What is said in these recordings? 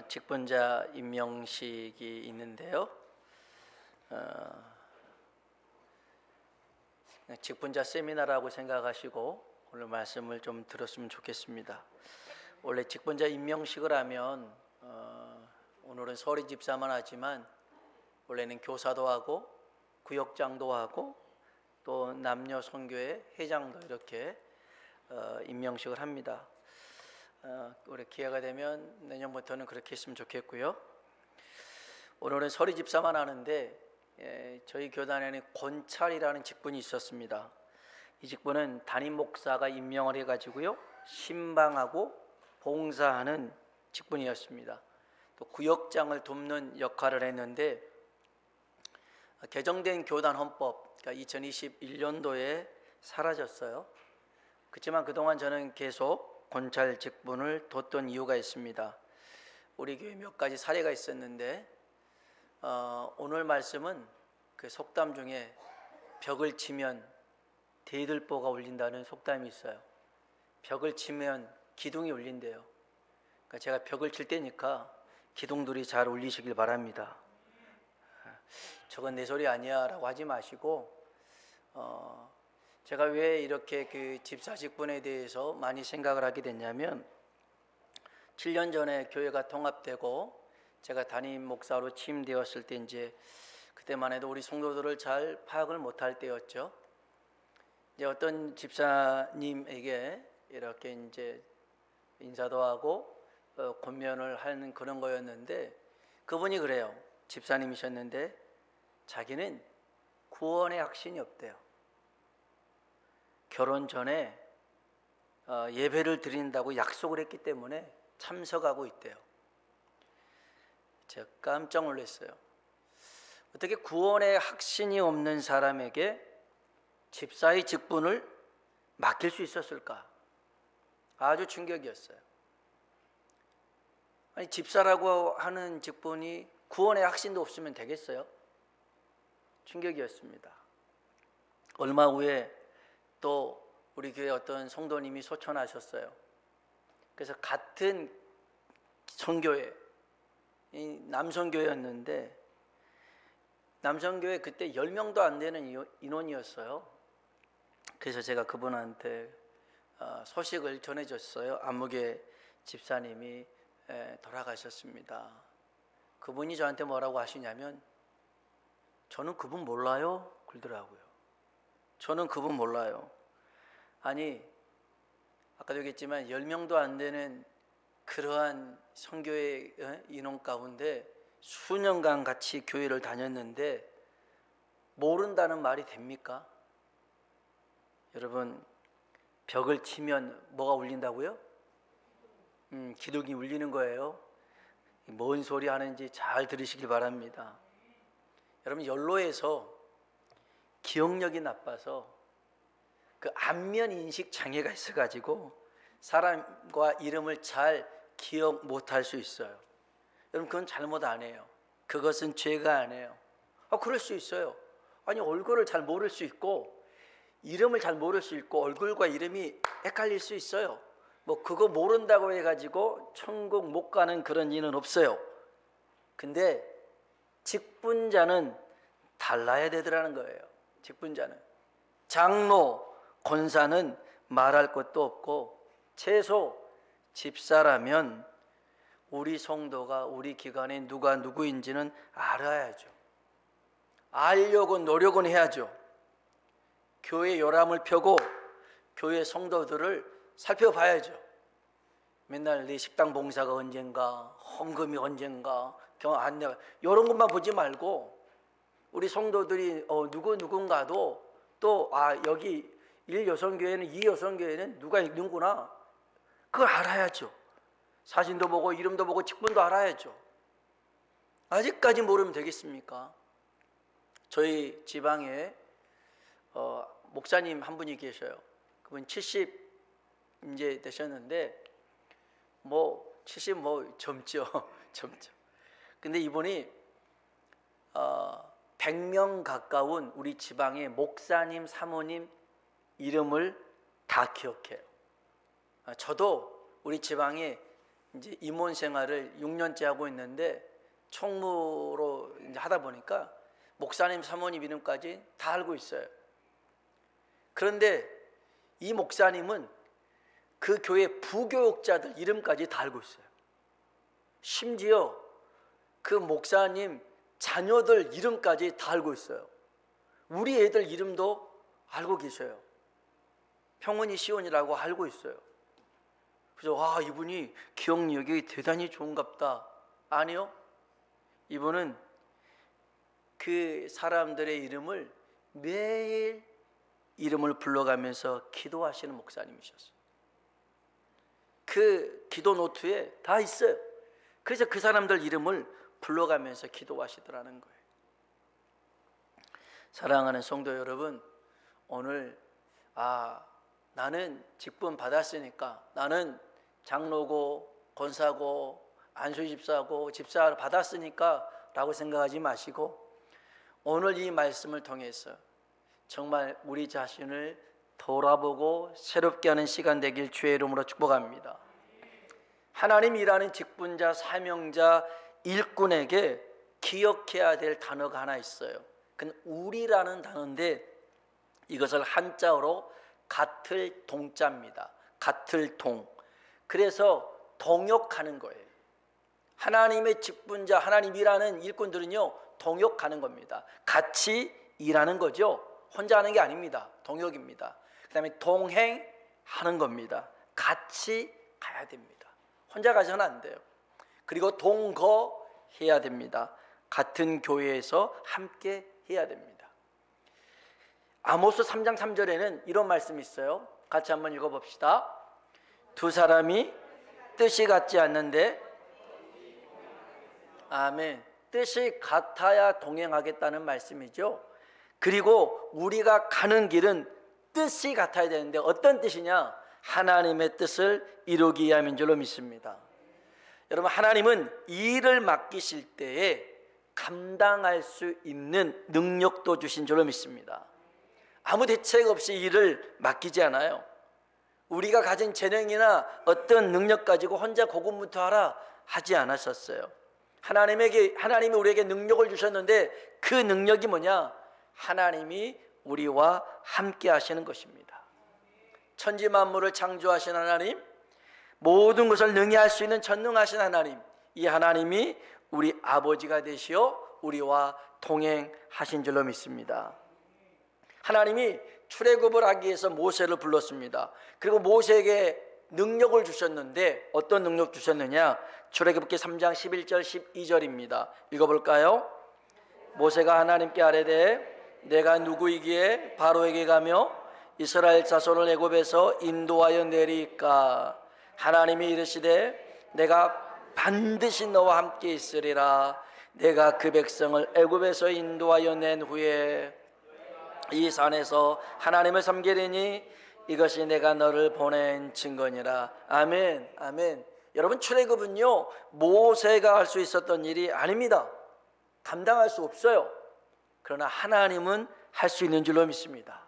직분자 임명식이 있는데요. 직분자 세미나라고 생각하시고 오늘 말씀을 좀 들었으면 좋겠습니다. 원래 직분자 임명식을 하면 오늘은 서리 집사만 하지만 원래는 교사도 하고 구역장도 하고 또 남녀 선교회 회장도 이렇게 임명식을 합니다. 올해 기회가 되면 내년부터는 그렇게 했으면 좋겠고요. 오늘은 서리 집사만 하는데 저희 교단에는 권찰이라는 직분이 있었습니다. 이 직분은 담임 목사가 임명을 해가지고요 신방하고 봉사하는 직분이었습니다. 또 구역장을 돕는 역할을 했는데 개정된 교단 헌법, 그러니까 2021년도에 사라졌어요. 그렇지만 그동안 저는 계속 권찰 직분을 뒀던 이유가 있습니다. 우리 교회 몇 가지 사례가 있었는데 오늘 말씀은 그 속담 중에 벽을 치면 대들보가 울린다는 속담이 있어요. 벽을 치면 기둥이 울린대요. 그러니까 제가 벽을 칠 때니까 기둥들이 잘 울리시길 바랍니다. 저건 내 소리 아니야 라고 하지 마시고 제가 왜 이렇게 그 집사 직분에 대해서 많이 생각을 하게 됐냐면 7년 전에 교회가 통합되고 제가 담임 목사로 취임되었을 때 이제 그때만 해도 우리 성도들을 잘 파악을 못할 때였죠. 이제 어떤 집사님에게 이렇게 이제 인사도 하고 권면을 하는 그런 거였는데 그분이 그래요. 집사님이셨는데 자기는 구원의 확신이 없대요. 결혼 전에 예배를 드린다고 약속을 했기 때문에 참석하고 있대요. 제가 깜짝 놀랐어요. 어떻게 구원의 확신이 없는 사람에게 집사의 직분을 맡길 수 있었을까? 아주 충격이었어요. 아니, 집사라고 하는 직분이 구원의 확신도 없으면 되겠어요? 충격이었습니다. 얼마 후에 또 우리 교회 어떤 성도님이 소천하셨어요. 그래서 같은 선교회, 남선교회였는데 남선교회 그때 10명도 안 되는 인원이었어요. 그래서 제가 그분한테 소식을 전해줬어요. 안목의 집사님이 돌아가셨습니다. 그분이 저한테 뭐라고 하시냐면 저는 그분 몰라요 그러더라고요. 저는 그분 몰라요. 아니 아까도 얘기했지만 10명도 안 되는 그러한 선교회 인원 가운데 수년간 같이 교회를 다녔는데 모른다는 말이 됩니까? 여러분 벽을 치면 뭐가 울린다고요? 기둥이 울리는 거예요. 뭔 소리 하는지 잘 들으시길 바랍니다. 여러분 연로에서 기억력이 나빠서 그 안면 인식 장애가 있어가지고 사람과 이름을 잘 기억 못할 수 있어요. 여러분 그건 잘못 아니에요. 그것은 죄가 아니에요. 그럴 수 있어요. 아니 얼굴을 잘 모를 수 있고 이름을 잘 모를 수 있고 얼굴과 이름이 헷갈릴 수 있어요. 뭐 그거 모른다고 해가지고 천국 못 가는 그런 일은 없어요. 근데 직분자는 달라야 되더라는 거예요. 직분자는 장로, 권사는 말할 것도 없고 최소 집사라면 우리 성도가 우리 기관에 누가 누구인지는 알아야죠. 알려고 노력은 해야죠. 교회 요람을 펴고 교회 성도들을 살펴봐야죠. 맨날 내 식당 봉사가 언젠가, 헌금이 언젠가, 안내 이런 것만 보지 말고 우리 성도들이 누군가도 또 여기 1여성교회는 2여성교회는 누가 있는구나 그걸 알아야죠. 사진도 보고 이름도 보고 직분도 알아야죠. 아직까지 모르면 되겠습니까? 저희 지방에 목사님 한 분이 계셔요. 그분 70 이제 되셨는데 70 젊죠. 젊죠. 근데 이분이 100명 가까운 우리 지방의 목사님, 사모님 이름을 다 기억해요. 저도 우리 지방에 이제 임원 생활을 6년째 하고 있는데 총무로 이제 하다 보니까 목사님, 사모님 이름까지 다 알고 있어요. 그런데 이 목사님은 그 교회 부교육자들 이름까지 다 알고 있어요. 심지어 그 목사님 자녀들 이름까지 다 알고 있어요. 우리 애들 이름도 알고 계셔요. 평원이 시온이라고 알고 있어요. 그래서 이분이 기억력이 대단히 좋은갑다. 아니요, 이분은 그 사람들의 이름을 매일 이름을 불러가면서 기도하시는 목사님이셨어요. 그 기도 노트에 다 있어요. 그래서 그 사람들 이름을 불러가면서 기도하시더라는 거예요. 사랑하는 성도 여러분, 오늘 나는 직분 받았으니까, 나는 장로고 권사고 안수집사고 집사를 받았으니까 라고 생각하지 마시고, 오늘 이 말씀을 통해서 정말 우리 자신을 돌아보고 새롭게 하는 시간 되길 주의 이름으로 축복합니다. 하나님이 일하는 직분자, 사명자, 일꾼에게 기억해야 될 단어가 하나 있어요. 그건 우리라는 단어인데 이것을 한자어로 같을 동자입니다. 같을 동. 그래서 동역하는 거예요. 하나님의 직분자, 하나님 일하는 일꾼들은요, 동역하는 겁니다. 같이 일하는 거죠. 혼자 하는 게 아닙니다. 동역입니다. 그 다음에 동행하는 겁니다. 같이 가야 됩니다. 혼자 가서는 안 돼요. 그리고 동거해야 됩니다. 같은 교회에서 함께 해야 됩니다. 아모스 3장 3절에는 이런 말씀이 있어요. 같이 한번 읽어봅시다. 두 사람이 뜻이 같지 않는데, 아멘, 뜻이 같아야 동행하겠다는 말씀이죠. 그리고 우리가 가는 길은 뜻이 같아야 되는데 어떤 뜻이냐? 하나님의 뜻을 이루기 위함인 줄로 믿습니다. 여러분, 하나님은 일을 맡기실 때에 감당할 수 있는 능력도 주신 줄로 믿습니다. 아무 대책 없이 일을 맡기지 않아요. 우리가 가진 재능이나 어떤 능력 가지고 혼자 고군분투하라 하지 않았었어요. 하나님이 우리에게 능력을 주셨는데 그 능력이 뭐냐? 하나님이 우리와 함께 하시는 것입니다. 천지 만물을 창조하신 하나님, 모든 것을 능히 할 수 있는 전능하신 하나님, 이 하나님이 우리 아버지가 되시어 우리와 동행하신 줄로 믿습니다. 하나님이 출애굽을 하기 위해서 모세를 불렀습니다. 그리고 모세에게 능력을 주셨는데 어떤 능력 주셨느냐? 출애굽기 3장 11절 12절입니다. 읽어볼까요? 모세가 하나님께 아뢰되 내가 누구이기에 바로에게 가며 이스라엘 자손을 애굽에서 인도하여 내리까? 하나님이 이르시되 내가 반드시 너와 함께 있으리라. 내가 그 백성을 애굽에서 인도하여 낸 후에 이 산에서 하나님을 섬기리니 이것이 내가 너를 보낸 증거니라. 아멘, 아멘. 여러분, 출애굽은요, 모세가 할 수 있었던 일이 아닙니다. 감당할 수 없어요. 그러나 하나님은 할 수 있는 줄로 믿습니다.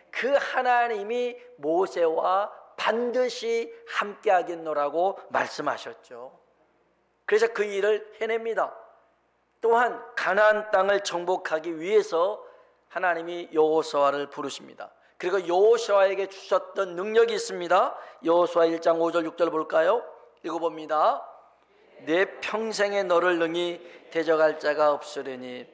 그 하나님이 모세와 반드시 함께 하겠노라고 말씀하셨죠. 그래서 그 일을 해냅니다. 또한 가나안 땅을 정복하기 위해서 하나님이 여호수아를 부르십니다. 그리고 여호수아에게 주셨던 능력이 있습니다. 여호수아 1장 5절 6절 볼까요? 읽어봅니다. 내 평생에 너를 능히 대적할 자가 없으리니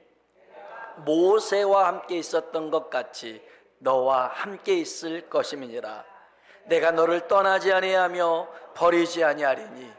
모세와 함께 있었던 것 같이 너와 함께 있을 것임이니라. 내가 너를 떠나지 아니하며 버리지 아니하리니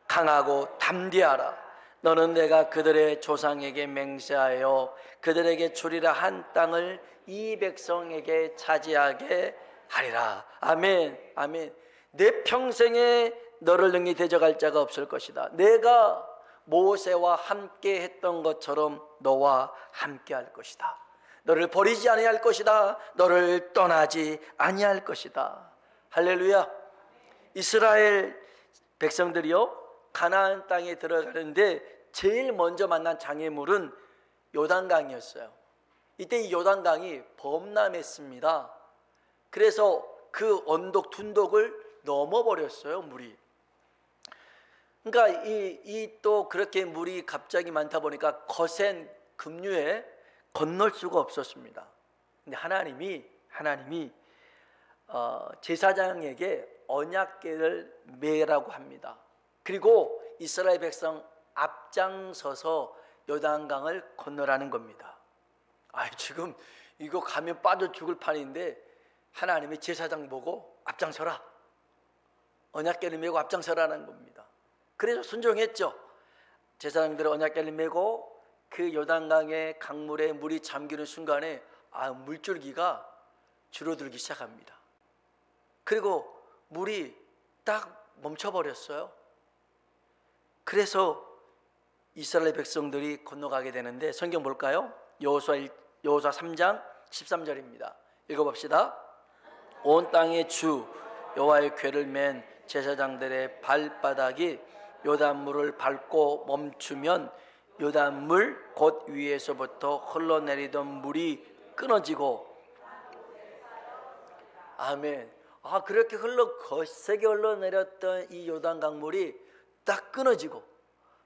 강하고 담대하라. 너는 내가 그들의 조상에게 맹세하여 그들에게 주리라 한 땅을 이 백성에게 차지하게 하리라. 아멘, 아멘. 내 평생에 너를 능히 대적할 자가 없을 것이다. 내가 모세와 함께 했던 것처럼 너와 함께 할 것이다. 너를 버리지 아니할 것이다. 너를 떠나지 아니할 것이다. 할렐루야. 이스라엘 백성들이요, 가나안 땅에 들어가는데 제일 먼저 만난 장애물은 요단강이었어요. 이때 이 요단강이 범람했습니다. 그래서 그 언덕 둔덕을 넘어버렸어요, 물이. 그러니까 이 또 그렇게 물이 갑자기 많다 보니까 거센 급류에 건널 수가 없었습니다. 근데 하나님이 제사장에게 언약궤를 매라고 합니다. 그리고 이스라엘 백성 앞장서서 요단강을 건너라는 겁니다. 지금 이거 가면 빠져 죽을 판인데 하나님이 제사장 보고 앞장서라, 언약궤를 메고 앞장서라는 겁니다. 그래서 순종했죠. 제사장들은 언약궤를 메고 그 요단강의 강물에 물이 잠기는 순간에 물줄기가 줄어들기 시작합니다. 그리고 물이 딱 멈춰버렸어요. 그래서 이스라엘 백성들이 건너가게 되는데, 성경 볼까요? 여호수아 3장 13절입니다. 읽어봅시다. 온 땅의 주 여호와의 궤를 맨 제사장들의 발바닥이 요단물을 밟고 멈추면 요단물 곧 위에서부터 흘러내리던 물이 끊어지고, 아멘. 그렇게 거세게 흘러내렸던 이 요단 강물이 딱 끊어지고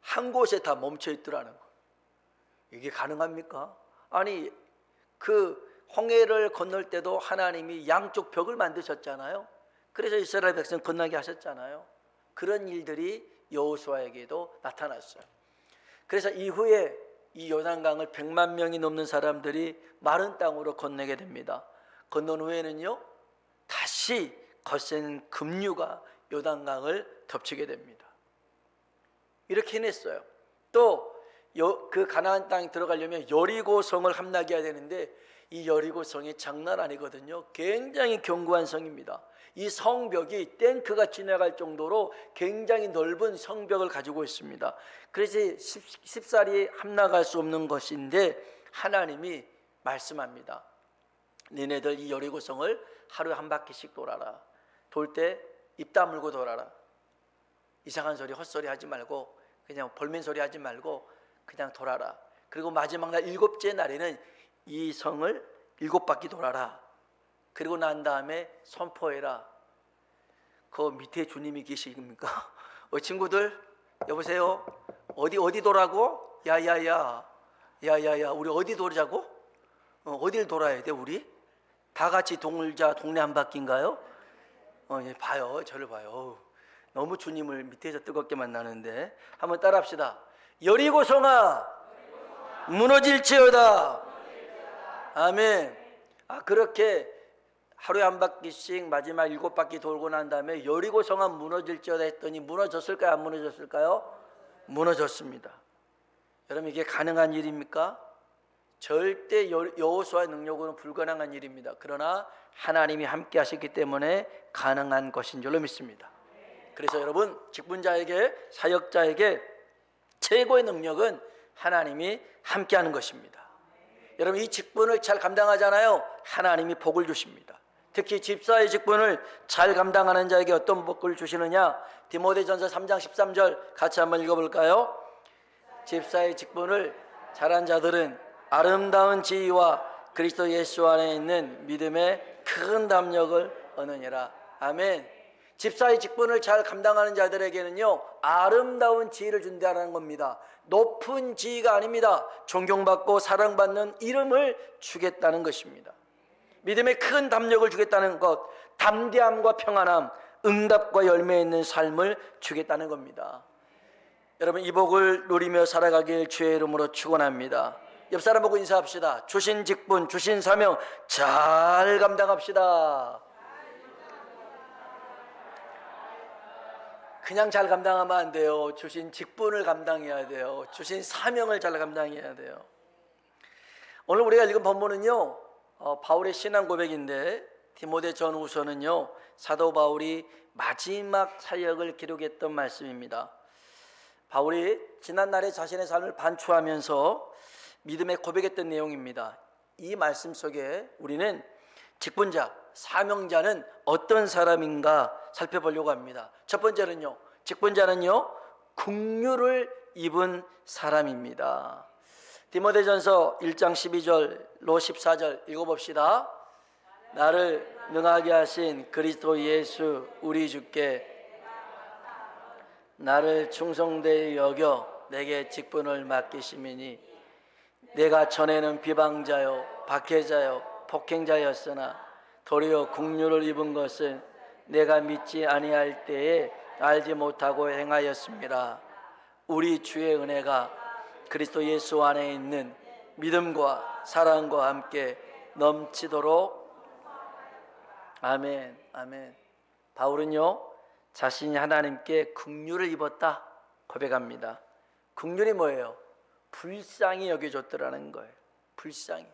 한 곳에 다 멈춰 있더라는 거. 이게 가능합니까? 아니, 그 홍해를 건널 때도 하나님이 양쪽 벽을 만드셨잖아요. 그래서 이스라엘 백성 건너게 하셨잖아요. 그런 일들이 여호수아에게도 나타났어요. 그래서 이후에 이 요단강을 100만 명이 넘는 사람들이 마른 땅으로 건너게 됩니다. 건넌 후에는요, 다시 거센 급류가 요단강을 덮치게 됩니다. 이렇게 해냈어요. 또 그 가나안 땅에 들어가려면 여리고성을 함락해야 되는데 이 여리고성이 장난 아니거든요. 굉장히 견고한 성입니다. 이 성벽이 탱크가 지나갈 정도로 굉장히 넓은 성벽을 가지고 있습니다. 그래서 쉽사리 함락할 수 없는 것인데 하나님이 말씀합니다. 너네들 이 여리고성을 하루에 한 바퀴씩 돌아라. 돌 때 입 다물고 돌아라. 이상한 소리, 헛소리 하지 말고, 그냥 벌민 소리 하지 말고 그냥 돌아라. 그리고 마지막 날 7째 날에는 이 성을 7바퀴 돌아라. 그리고 난 다음에 선포해라. 그 밑에 주님이 계십니까? 친구들 여보세요? 어디 도라고? 야야야 우리 어디 돌자고? 어딜 돌아야 돼 우리? 다 같이 돌자. 동네 한 바퀴인가요? 봐요. 저를 봐요. 너무 주님을 밑에서 뜨겁게 만나는데 한번 따라합시다. 여리고성아 무너질지어다. 아멘. 그렇게 하루에 한 바퀴씩 마지막 7바퀴 돌고 난 다음에 여리고성아 무너질지어다 했더니 무너졌을까요? 안 무너졌을까요? 무너졌습니다. 여러분, 이게 가능한 일입니까? 절대 여호수아의 능력으로는 불가능한 일입니다. 그러나 하나님이 함께 하셨기 때문에 가능한 것인 줄로 믿습니다. 그래서 여러분, 직분자에게, 사역자에게 최고의 능력은 하나님이 함께하는 것입니다. 여러분, 이 직분을 잘 감당하잖아요. 하나님이 복을 주십니다. 특히 집사의 직분을 잘 감당하는 자에게 어떤 복을 주시느냐? 디모데전서 3장 13절 같이 한번 읽어볼까요? 집사의 직분을 잘한 자들은 아름다운 지위와 그리스도 예수 안에 있는 믿음의 큰 담력을 얻느니라. 아멘. 집사의 직분을 잘 감당하는 자들에게는요, 아름다운 지위를 준다는 겁니다. 높은 지위가 아닙니다. 존경받고 사랑받는 이름을 주겠다는 것입니다. 믿음의 큰 담력을 주겠다는 것, 담대함과 평안함, 응답과 열매 있는 삶을 주겠다는 겁니다. 여러분, 이 복을 누리며 살아가길 주의 이름으로 축원합니다. 옆 사람 보고 인사합시다. 주신 직분, 주신 사명 잘 감당합시다. 그냥 잘 감당하면 안 돼요. 주신 직분을 감당해야 돼요. 주신 사명을 잘 감당해야 돼요. 오늘 우리가 읽은 본문은요, 바울의 신앙 고백인데, 디모데 전후서는요, 사도 바울이 마지막 사역을 기록했던 말씀입니다. 바울이 지난날의 자신의 삶을 반추하면서 믿음에 고백했던 내용입니다. 이 말씀 속에 우리는 직분자, 사명자는 어떤 사람인가 살펴보려고 합니다. 첫 번째는요, 직분자는요, 긍휼을 입은 사람입니다. 디모데전서 1장 12절로 14절 읽어봅시다. 나를 능하게 하신 그리스도 예수 우리 주께 나를 충성되이 여겨 내게 직분을 맡기심이니 내가 전에는 비방자요 박해자요 폭행자였으나 도리어 국류를 입은 것은 내가 믿지 아니할 때에 알지 못하고 행하였습니다. 우리 주의 은혜가 그리스도 예수 안에 있는 믿음과 사랑과 함께 넘치도록 아멘. 아멘. 바울은요 자신이 하나님께 긍휼을 입었다 고백합니다. 긍휼이 뭐예요? 불쌍히 여겨줬더라는 거예요. 불쌍히.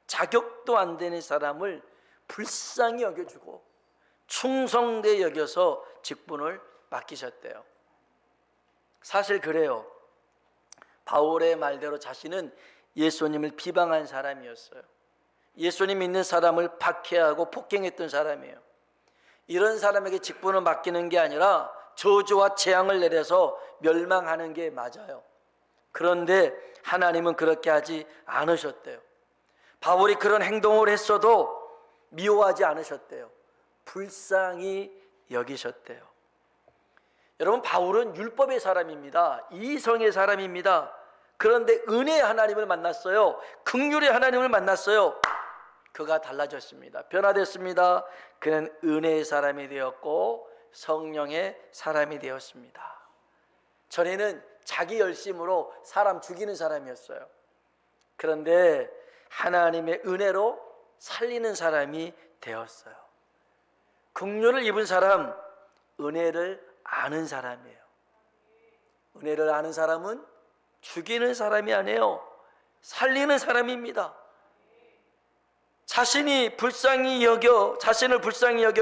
자격도 안 되는 사람을 불쌍히 여겨주고 충성되이 여겨서 직분을 맡기셨대요. 사실 그래요. 바울의 말대로 자신은 예수님을 비방한 사람이었어요. 예수님 믿는 사람을 박해하고 폭행했던 사람이에요. 이런 사람에게 직분을 맡기는 게 아니라 저주와 재앙을 내려서 멸망하는 게 맞아요. 그런데 하나님은 그렇게 하지 않으셨대요. 바울이 그런 행동을 했어도 미워하지 않으셨대요. 불쌍히 여기셨대요. 여러분, 바울은 율법의 사람입니다. 이성의 사람입니다. 그런데 은혜의 하나님을 만났어요. 긍휼의 하나님을 만났어요. 그가 달라졌습니다. 변화됐습니다. 그는 은혜의 사람이 되었고 성령의 사람이 되었습니다. 전에는 자기 열심으로 사람 죽이는 사람이었어요. 그런데 하나님의 은혜로 살리는 사람이 되었어요. 긍휼을 입은 사람, 은혜를 아는 사람이에요. 은혜를 아는 사람은 죽이는 사람이 아니에요. 살리는 사람입니다. 자신을 불쌍히 여겨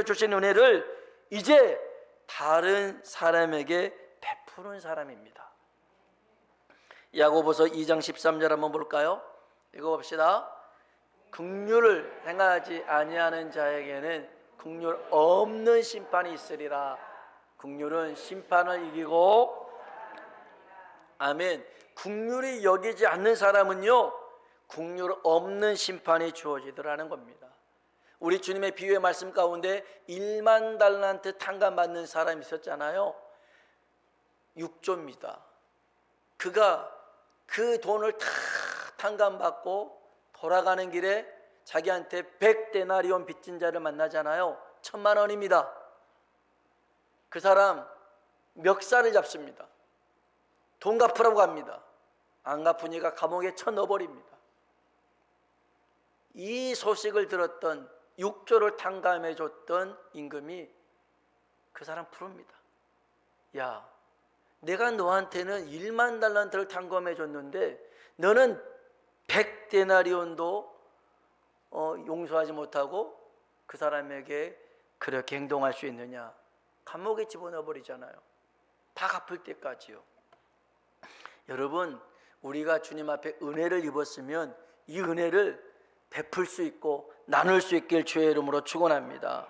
주신 은혜를 이제 다른 사람에게 베푸는 사람입니다. 야고보서 2장 13절 한번 볼까요? 읽어봅시다. 긍휼을 행하지 아니하는 자에게는 긍휼 없는 심판이 있으리라. 긍휼은 심판을 이기고, 아멘. 긍휼이 여기지 않는 사람은요 긍휼 없는 심판이 주어지더라는 겁니다. 우리 주님의 비유의 말씀 가운데 1만 달란트 탕감받는 사람이 있었잖아요. 6조입니다. 그가 그 돈을 다 탕감받고 돌아가는 길에 자기한테 100데나리온 빚진 자를 만나잖아요. 1000만 원입니다. 그 사람 멱살을 잡습니다. 돈 갚으라고 합니다. 안 갚으니까 감옥에 쳐넣어버립니다. 이 소식을 들었던 6조를 탕감해 줬던 임금이 그 사람 부릅니다. 야, 내가 너한테는 1만 달란트를 탕감해 줬는데 너는 100데나리온도 용서하지 못하고 그 사람에게 그렇게 행동할 수 있느냐. 감옥에 집어넣어 버리잖아요. 다 갚을 때까지요. 여러분, 우리가 주님 앞에 은혜를 입었으면 이 은혜를 베풀 수 있고 나눌 수 있길 주의 이름으로 축원합니다.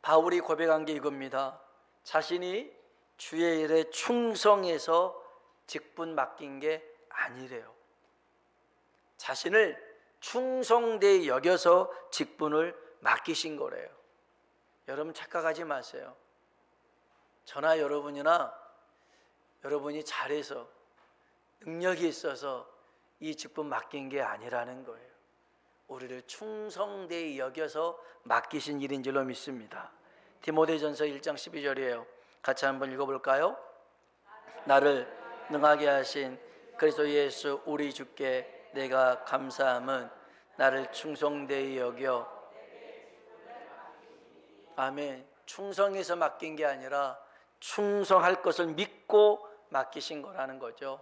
바울이 고백한 게 이겁니다. 자신이 주의 일에 충성해서 직분 맡긴 게 아니래요. 자신을 충성되이 여겨서 직분을 맡기신 거래요. 여러분 착각하지 마세요. 저나 여러분이나 여러분이 잘해서 능력이 있어서 이 직분 맡긴 게 아니라는 거예요. 우리를 충성되이 여겨서 맡기신 일인 줄로 믿습니다. 디모데전서 1장 12절이에요. 같이 한번 읽어볼까요? 나를 능하게 하신 그리스도 예수 우리 주께 내가 감사함은 나를 충성되이 여겨, 아멘. 충성해서 맡긴 게 아니라 충성할 것을 믿고 맡기신 거라는 거죠.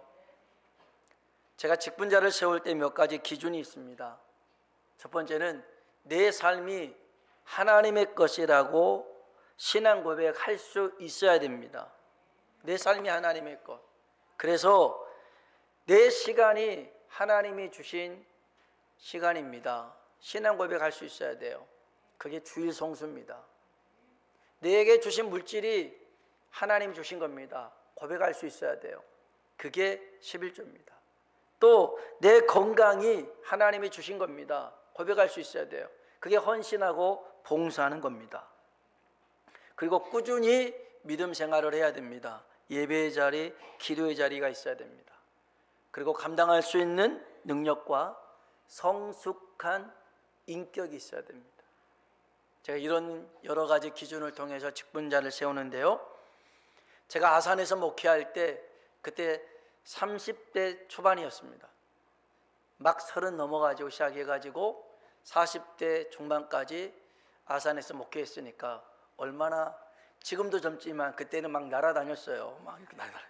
제가 직분자를 세울 때 몇 가지 기준이 있습니다. 첫 번째는 내 삶이 하나님의 것이라고 신앙 고백할 수 있어야 됩니다. 내 삶이 하나님의 것. 그래서 내 시간이 하나님이 주신 시간입니다. 신앙 고백할 수 있어야 돼요. 그게 주일 성수입니다. 내게 주신 물질이 하나님이 주신 겁니다. 고백할 수 있어야 돼요. 그게 11조입니다. 또 내 건강이 하나님이 주신 겁니다. 고백할 수 있어야 돼요. 그게 헌신하고 봉사하는 겁니다. 그리고 꾸준히 믿음 생활을 해야 됩니다. 예배의 자리, 기도의 자리가 있어야 됩니다. 그리고 감당할 수 있는 능력과 성숙한 인격이 있어야 됩니다. 제가 이런 여러 가지 기준을 통해서 직분자를 세우는데요, 제가 아산에서 목회할 때 그때 30대 초반이었습니다. 막 30 넘어가지고 시작해가지고 40대 중반까지 아산에서 목회했으니까 얼마나, 지금도 젊지만 그때는 막 날아다녔어요. 막 이렇게 날아다녀.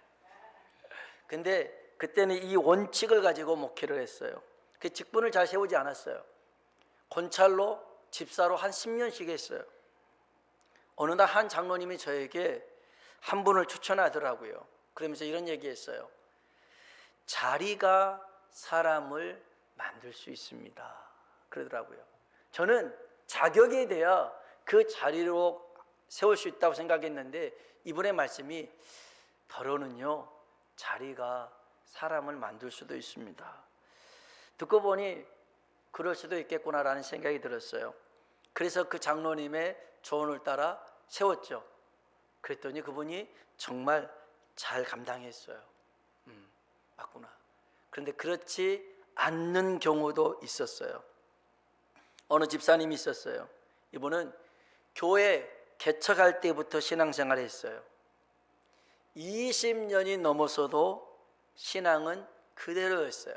근데 그때는 이 원칙을 가지고 목회를 했어요. 그 직분을 잘 세우지 않았어요. 권찰로 집사로 한 10년씩 했어요. 어느 날 한 장로님이 저에게 한 분을 추천하더라고요. 그러면서 이런 얘기했어요. 자리가 사람을 만들 수 있습니다. 그러더라고요. 저는 자격에 대해 그 자리로 세울 수 있다고 생각했는데, 이분의 말씀이 더러는요, 자리가 사람을 만들 수도 있습니다. 듣고 보니 그럴 수도 있겠구나라는 생각이 들었어요. 그래서 그 장로님의 조언을 따라 세웠죠. 그랬더니 그분이 정말 잘 감당했어요. 맞구나. 그런데 그렇지 않는 경우도 있었어요. 어느 집사님이 있었어요. 이분은 교회 개척할 때부터 신앙생활을 했어요. 20년이 넘어서도 신앙은 그대로였어요.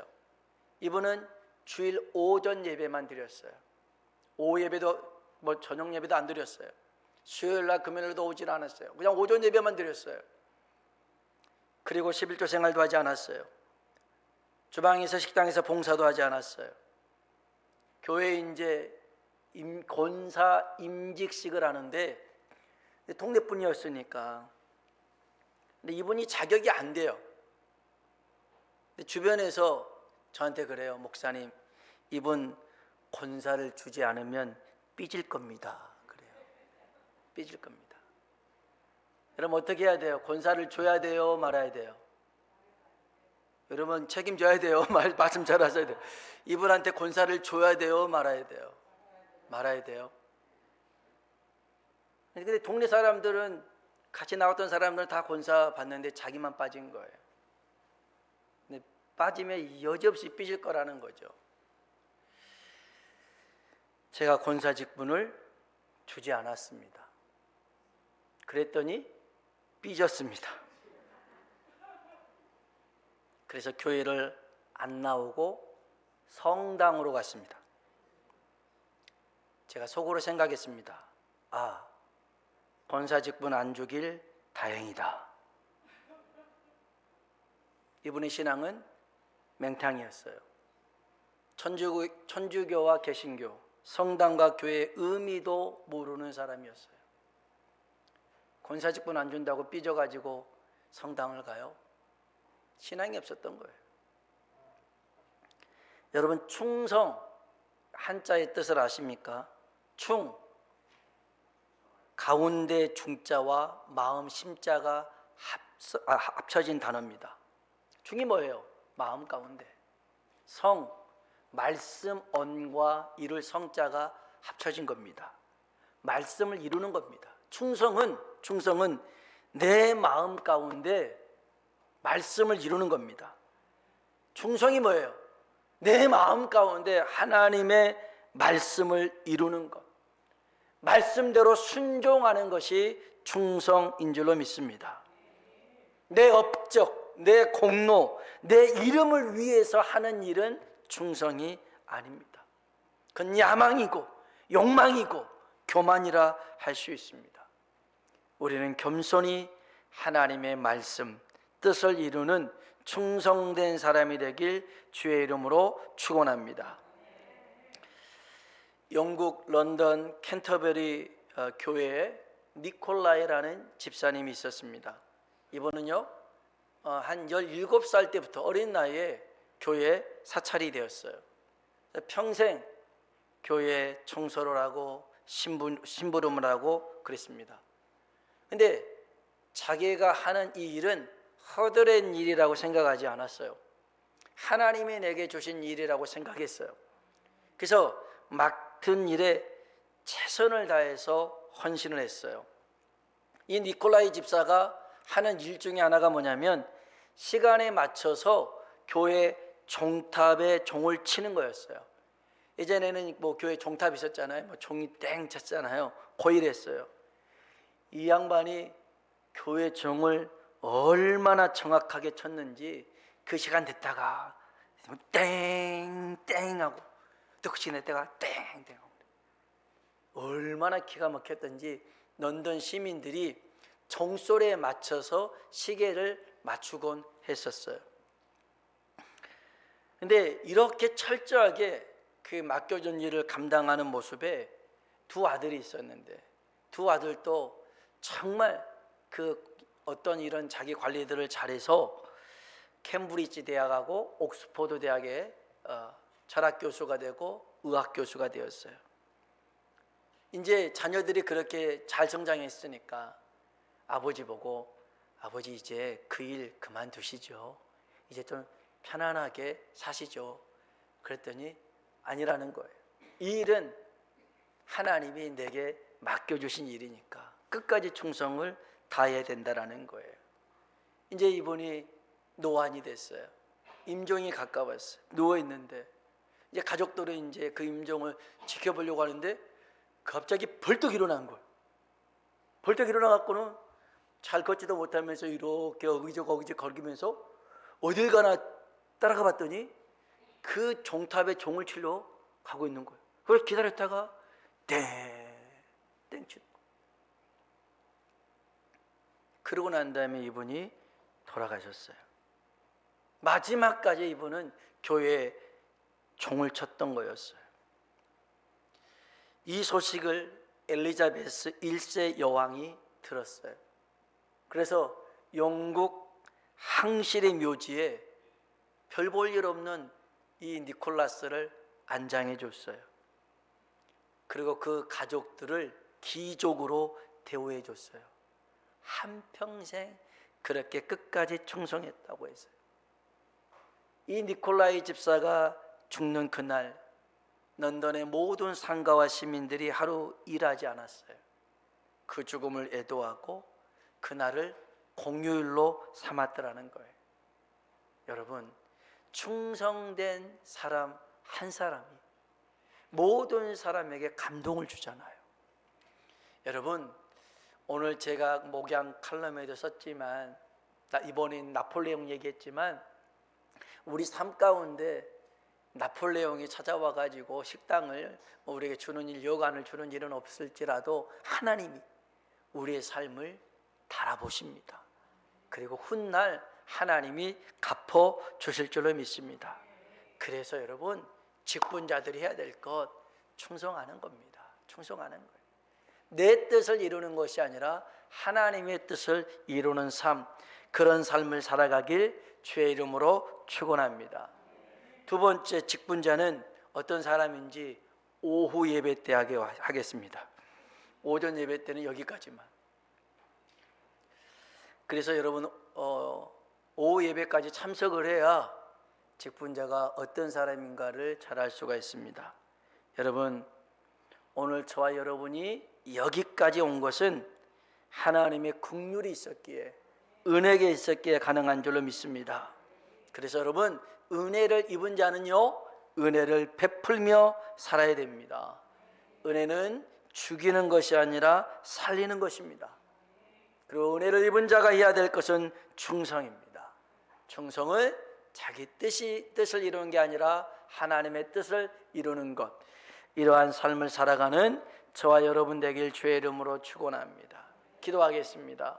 이분은 주일 오전 예배만 드렸어요. 오후 예배도 저녁 예배도 안 드렸어요. 수요일날 금요일도 오질 않았어요. 그냥 오전 예배만 드렸어요. 그리고 11조 생활도 하지 않았어요. 주방에서 식당에서 봉사도 하지 않았어요. 교회 이제 권사 임직식을 하는데 동네 분이었으니까. 근데 이분이 자격이 안 돼요. 근데 주변에서 저한테 그래요. 목사님, 이분 권사를 주지 않으면 삐질 겁니다. 그래요. 삐질 겁니다. 여러분 어떻게 해야 돼요? 권사를 줘야 돼요? 말아야 돼요? 여러분 책임져야 돼요? 말씀 잘 하셔야 돼요. 이분한테 권사를 줘야 돼요? 말아야 돼요? 말아야 돼요. 근데 동네 사람들은, 같이 나왔던 사람들은 다 권사 받는데 자기만 빠진 거예요. 근데 빠지면 여지없이 삐질 거라는 거죠. 제가 권사 직분을 주지 않았습니다. 그랬더니 삐졌습니다. 그래서 교회를 안 나오고 성당으로 갔습니다. 제가 속으로 생각했습니다. 아, 권사 직분 안 주길 다행이다. 이분의 신앙은 맹탕이었어요. 천주교와 개신교, 성당과 교회의 의미도 모르는 사람이었어요. 권사 직분 안 준다고 삐져가지고 성당을 가요? 신앙이 없었던 거예요. 여러분, 충성, 한자의 뜻을 아십니까? 충, 가운데 중자와 마음 심자가 합쳐진 단어입니다. 충이 뭐예요? 마음 가운데. 성, 말씀 언과 이룰 성자가 합쳐진 겁니다. 말씀을 이루는 겁니다. 충성은 내 마음 가운데 말씀을 이루는 겁니다. 충성이 뭐예요? 내 마음 가운데 하나님의 말씀을 이루는 것, 말씀대로 순종하는 것이 충성인 줄로 믿습니다. 내 업적, 내 공로, 내 이름을 위해서 하는 일은 충성이 아닙니다. 그건 야망이고 욕망이고 교만이라 할 수 있습니다. 우리는 겸손히 하나님의 말씀, 뜻을 이루는 충성된 사람이 되길 주의 이름으로 축원합니다. 영국 런던 캔터베리 교회에 니콜라이라는 집사님이 있었습니다. 이분은요, 한 17살 때부터 어린 나이에 교회에 사찰이 되었어요. 평생 교회 청소를 하고 심부름을 하고 그랬습니다. 근데 자기가 하는 이 일은 허드렛 일이라고 생각하지 않았어요. 하나님이 내게 주신 일이라고 생각했어요. 그래서 맡은 일에 최선을 다해서 헌신을 했어요. 이 니콜라이 집사가 하는 일 중에 하나가 뭐냐면 시간에 맞춰서 교회 종탑에 종을 치는 거였어요. 예전에는 뭐 교회 종탑 있었잖아요. 뭐 종이 땡 쳤잖아요. 고일했어요. 이 양반이 교회 종을 얼마나 정확하게 쳤는지 그 시간 됐다가 땡땡 하고 또 그 시간 됐다가 땡땡 하고 얼마나 기가 막혔던지 런던 시민들이 종소리에 맞춰서 시계를 맞추곤 했었어요. 근데 이렇게 철저하게 그 맡겨진 일을 감당하는 모습에 두 아들이 있었는데 두 아들도 정말 그 어떤 이런 자기 관리들을 잘해서 캠브리지 대학하고 옥스퍼드 대학에 철학 교수가 되고 의학 교수가 되었어요. 이제 자녀들이 그렇게 잘 성장했으니까 아버지 보고 아버지 이제 그 일 그만두시죠. 이제 좀 편안하게 사시죠. 그랬더니 아니라는 거예요. 이 일은 하나님이 내게 맡겨주신 일이니까 끝까지 충성을 다해야 된다라는 거예요. 이제 이분이 노안이 됐어요. 임종이 가까웠어요. 누워있는데 이제 가족들은 이제 그 임종을 지켜보려고 하는데 갑자기 벌떡 일어난 거예요. 벌떡 일어나갖고는 잘 걷지도 못하면서 이렇게 어기적 걸으면서 어딜 가나 따라가 봤더니 그 종탑에 종을 치러 가고 있는 거예요. 그래서 기다렸다가 땡 치고 그러고 난 다음에 이분이 돌아가셨어요. 마지막까지 이분은 교회에 종을 쳤던 거였어요. 이 소식을 엘리자베스 1세 여왕이 들었어요. 그래서 영국 항실의 묘지에 별 볼 일 없는 이 니콜라스를 안장해 줬어요. 그리고 그 가족들을 귀족으로 대우해 줬어요. 한평생 그렇게 끝까지 충성했다고 했어요. 이 니콜라이 집사가 죽는 그날 런던의 모든 상가와 시민들이 하루 일하지 않았어요. 그 죽음을 애도하고 그날을 공휴일로 삼았더라는 거예요. 여러분, 충성된 사람 한 사람이 모든 사람에게 감동을 주잖아요. 여러분, 오늘 제가 목양 칼럼에도 썼지만 이번엔 나폴레옹 얘기했지만 우리 삶 가운데 나폴레옹이 찾아와 가지고 식당을 우리에게 주는 일, 여관을 주는 일은 없을지라도 하나님이 우리의 삶을 달아보십니다. 그리고 훗날 하나님이 갚아 주실 줄로 믿습니다. 그래서 여러분, 직분자들이 해야 될 것 충성하는 겁니다. 충성하는 거예요. 내 뜻을 이루는 것이 아니라 하나님의 뜻을 이루는 삶, 그런 삶을 살아가길 주의 이름으로 축원합니다. 두 번째 직분자는 어떤 사람인지 오후 예배 때 하겠습니다. 오전 예배 때는 여기까지만. 그래서 여러분 오후 예배까지 참석을 해야 직분자가 어떤 사람인가를 잘 알 수가 있습니다. 여러분, 오늘 저와 여러분이 여기까지 온 것은 하나님의 긍휼이 있었기에, 은혜가 있었기에 가능한 줄로 믿습니다. 그래서 여러분, 은혜를 입은 자는요, 은혜를 베풀며 살아야 됩니다. 은혜는 죽이는 것이 아니라 살리는 것입니다. 그리고 은혜를 입은 자가 해야 될 것은 충성입니다. 충성을 자기 뜻을 이루는 게 아니라 하나님의 뜻을 이루는 것, 이러한 삶을 살아가는 저와 여러분 되길 주의 이름으로 축원합니다. 기도하겠습니다.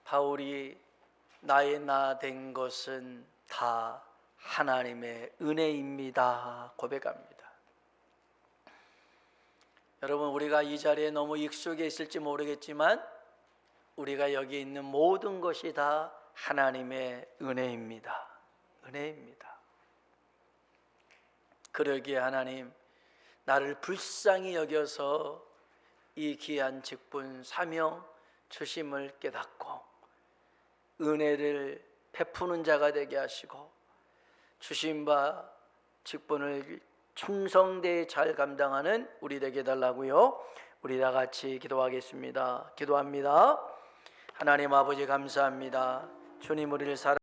바울이 나의 나 된 것은 다 하나님의 은혜입니다 고백합니다. 여러분, 우리가 이 자리에 너무 익숙해 있을지 모르겠지만 우리가 여기 있는 모든 것이 다 하나님의 은혜입니다. 은혜입니다. 그러기에 하나님, 나를 불쌍히 여겨서 이 귀한 직분 사명 주심을 깨닫고 은혜를 베푸는 자가 되게 하시고 주신 바 직분을 충성되게 잘 감당하는 우리 되게 해달라고요. 우리 다 같이 기도하겠습니다. 기도합니다. 하나님 아버지 감사합니다. 주님 우리를 사랑